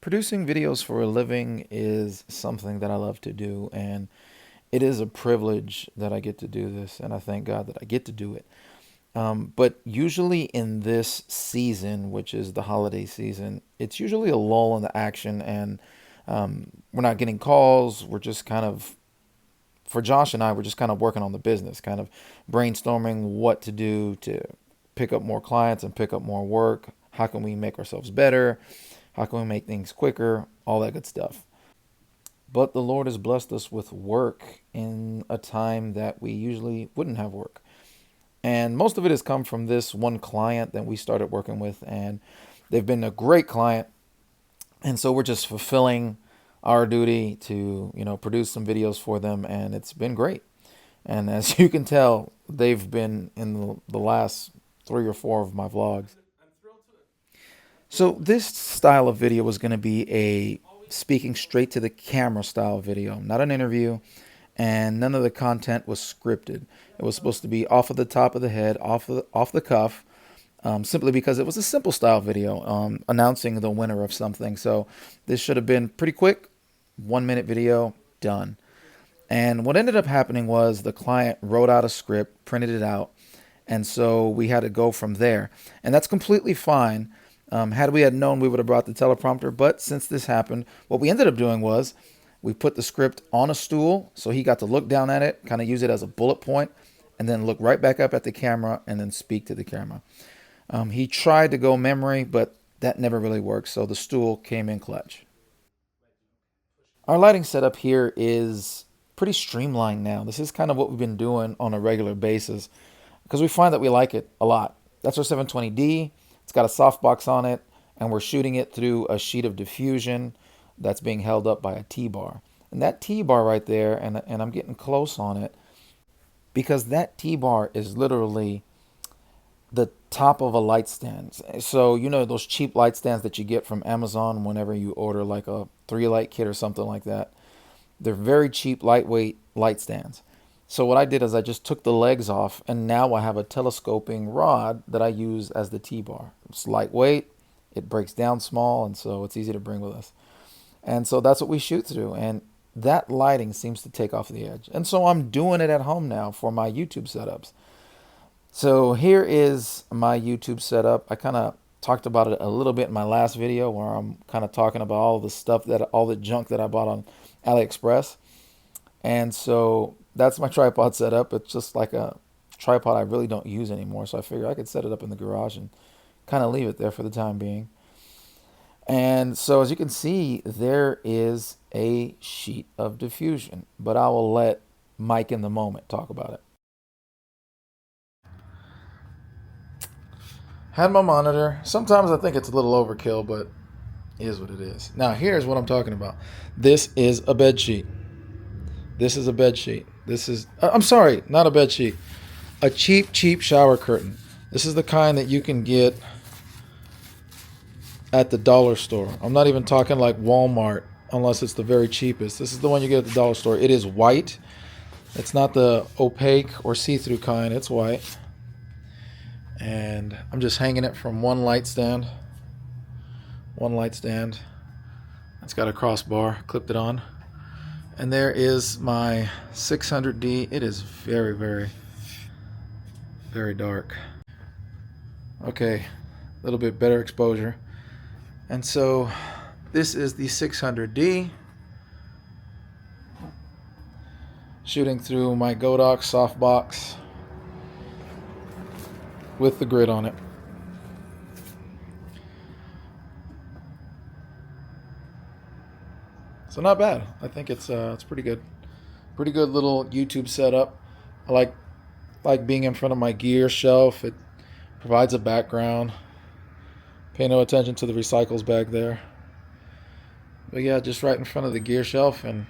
Producing videos for a living is something that I love to do, and it is a privilege that I get to do this, and I thank God that I get to do it. But usually in this season, which is the holiday season, it's usually a lull in the action, and we're not getting calls. We're just kind of, for Josh and I, we're just kind of working on the business, kind of brainstorming what to do to pick up more clients and pick up more work. How can we make ourselves better? How can we make things quicker? All that good stuff. But the Lord has blessed us with work in a time that we usually wouldn't have work. And most of it has come from this one client that we started working with, and they've been a great client. And so we're just fulfilling our duty to, produce some videos for them, and it's been great. And as you can tell, they've been in the last 3 or 4 of my vlogs. So this style of video was going to be a speaking straight to the camera style video, not an interview, and none of the content was scripted. It was supposed to be off of the top of the head, off the cuff, simply because it was a simple style video announcing the winner of something. So this should have been pretty quick, 1 minute video, done. And what ended up happening was the client wrote out a script, printed it out, and so we had to go from there. And that's completely fine. Had we had known, we would have brought the teleprompter. But since this happened, what we ended up doing was we put the script on a stool so he got to look down at it, kind of use it as a bullet point, and then look right back up at the camera and then speak to the camera. He tried to go memory, but that never really worked, so the stool came in clutch. Our lighting setup here is pretty streamlined now. This is kind of what we've been doing on a regular basis because we find that we like it a lot. That's our 720D. It's got a softbox on it, and we're shooting it through a sheet of diffusion that's being held up by a T-bar. And that T-bar right there, and I'm getting close on it, because that T-bar is literally the top of a light stand. So, those cheap light stands that you get from Amazon whenever you order like a 3-light kit or something like that. They're very cheap, lightweight light stands. So what I did is I just took the legs off, and now I have a telescoping rod that I use as the T-bar. It's lightweight, it breaks down small, and so it's easy to bring with us. And so that's what we shoot through, and that lighting seems to take off the edge. And so I'm doing it at home now for my YouTube setups. So here is my YouTube setup. I kind of talked about it a little bit in my last video where I'm kind of talking about all the junk that I bought on AliExpress. And so that's my tripod setup. It's just like a tripod I really don't use anymore. So I figured I could set it up in the garage and kind of leave it there for the time being. And so as you can see, there is a sheet of diffusion, but I will let Mike in the moment talk about it. Had my monitor. Sometimes I think it's a little overkill, but it is what it is. Now here's what I'm talking about. This is a bed sheet. This is a bed sheet. This is, I'm sorry, not a bed sheet. A cheap shower curtain. This is the kind that you can get at the dollar store. I'm not even talking like Walmart unless it's the very cheapest. This is the one you get at the dollar store. It is white. It's not the opaque or see-through kind. It's white. And I'm just hanging it from one light stand. One light stand. It's got a crossbar. Clipped it on. And there is my 600D. It is very, very, very dark. Okay, a little bit better exposure. And so this is the 600D. Shooting through my Godox softbox with the grid on it. So not bad. I think it's pretty good. Pretty good little YouTube setup. I like being in front of my gear shelf. It provides a background. Pay no attention to the recycles back there. But yeah, just right in front of the gear shelf, and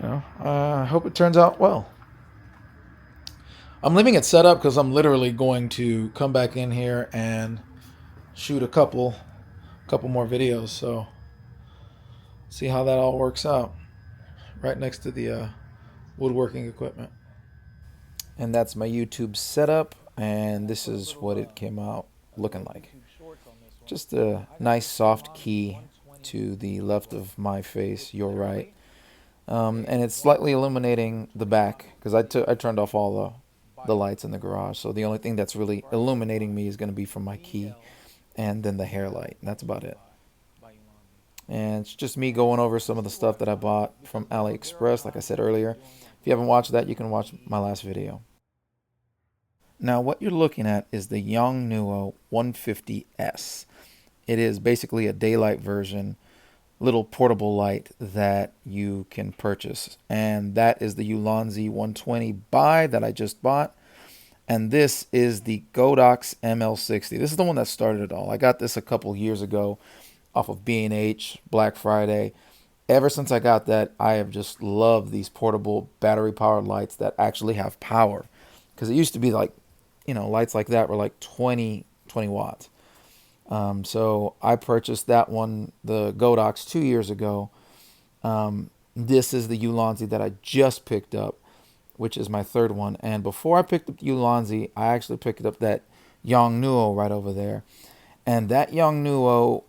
I hope it turns out well. I'm leaving it set up because I'm literally going to come back in here and shoot a couple more videos. So see how that all works out. Right next to the woodworking equipment. And that's my YouTube setup, and this is what it came out looking like. Just a nice soft key to the left of my face, your right. And it's slightly illuminating the back because I turned off all the lights in the garage. So the only thing that's really illuminating me is going to be from my key and then the hair light. That's about it. And it's just me going over some of the stuff that I bought from AliExpress, like I said earlier. If you haven't watched that, you can watch my last video. Now, what you're looking at is the Yongnuo 150S. It is basically a daylight version, little portable light that you can purchase. And that is the Ulanzi 120 buy that I just bought. And this is the Godox ML60. This is the one that started it all. I got this a couple years ago off of B&H, Black Friday. Ever since I got that, I have just loved these portable battery powered lights that actually have power. Because it used to be like, lights like that were like 20 watts. So I purchased that one, the Godox, 2 years ago. This is the Ulanzi that I just picked up, which is my third one. And before I picked up the Ulanzi, I actually picked up that Yongnuo right over there. And that Yongnuo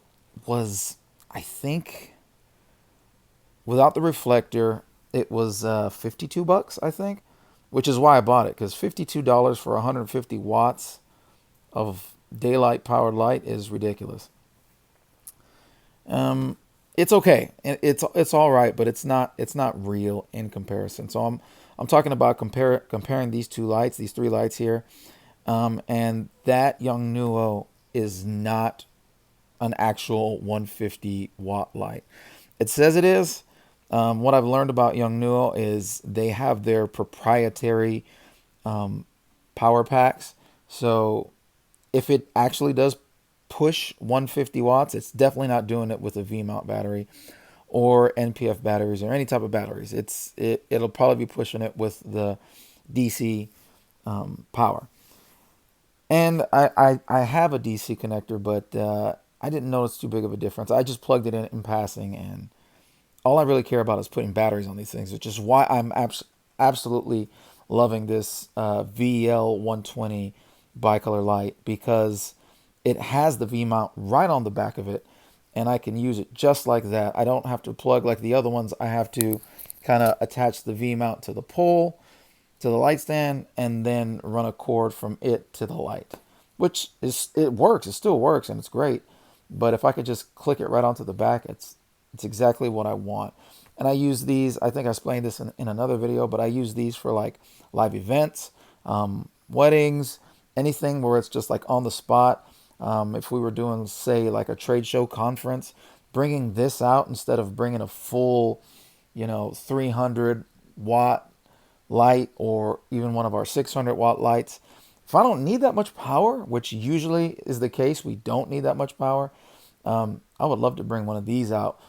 was, I think, without the reflector, it was 52 bucks, I think, which is why I bought it, because $52 for 150 watts of daylight powered light is ridiculous. It's okay. It's all right, but it's not real in comparison. So I'm talking about comparing these two lights, these three lights here, and that Yongnuo is not an actual 150 watt light. It says it is. What I've learned about Yongnuo is they have their proprietary power packs. So if it actually does push 150 watts, it's definitely not doing it with a V-mount battery or NPF batteries or any type of batteries. It'll probably be pushing it with the DC power. And I have a DC connector, but I didn't notice too big of a difference. I just plugged it in passing, and all I really care about is putting batteries on these things, which is why I'm absolutely loving this VL 120 bicolor light, because it has the V mount right on the back of it, and I can use it just like that. I don't have to plug like the other ones. I have to kind of attach the V mount to the pole, to the light stand, and then run a cord from it to the light, which it works. It still works, and it's great. But if I could just click it right onto the back, it's exactly what I want. And I use these, I think I explained this in another video, but I use these for like live events, weddings, anything where it's just like on the spot. If we were doing, say, like a trade show conference, bringing this out instead of bringing a full, 300 watt light or even one of our 600 watt lights. If I don't need that much power, which usually is the case, we don't need that much power. I would love to bring one of these out.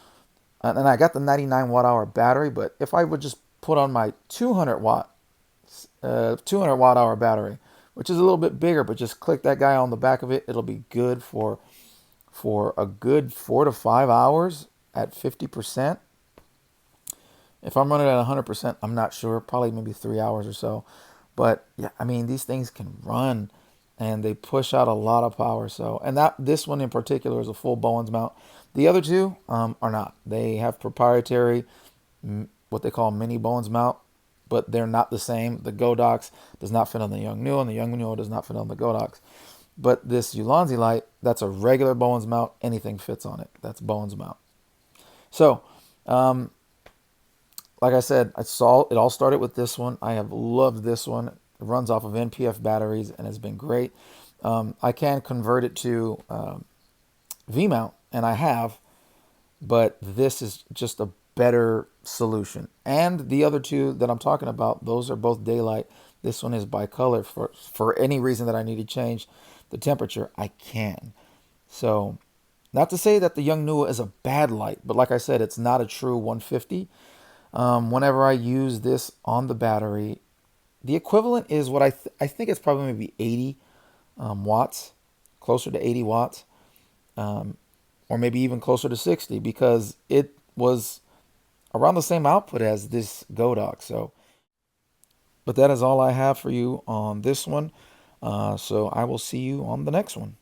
And I got the 99 watt hour battery, but if I would just put on my 200 watt hour battery, which is a little bit bigger, but just click that guy on the back of it, it'll be good for a good 4 to 5 hours at 50%. If I'm running at 100%, I'm not sure, probably maybe 3 hours or so. But yeah, I mean, these things can run and they push out a lot of power. So, and this one in particular is a full Bowens mount. The other two are not. They have proprietary, what they call mini Bowens mount, but they're not the same. The Godox does not fit on the Yongnuo, and the Yongnuo does not fit on the Godox. But this Ulanzi light, that's a regular Bowens mount. Anything fits on it. That's Bowens mount. So, like I said, it all started with this one. I have loved this one. It runs off of NPF batteries and has been great. I can convert it to V-mount, and I have, but this is just a better solution. And the other two that I'm talking about, those are both daylight. This one is bicolor. For any reason that I need to change the temperature, I can. So, not to say that the Yongnuo is a bad light, but like I said, it's not a true 150. Whenever I use this on the battery, the equivalent is what I think it's probably maybe 80 watts, closer to 80 watts, or maybe even closer to 60, because it was around the same output as this Godox. So, but that is all I have for you on this one. So I will see you on the next one.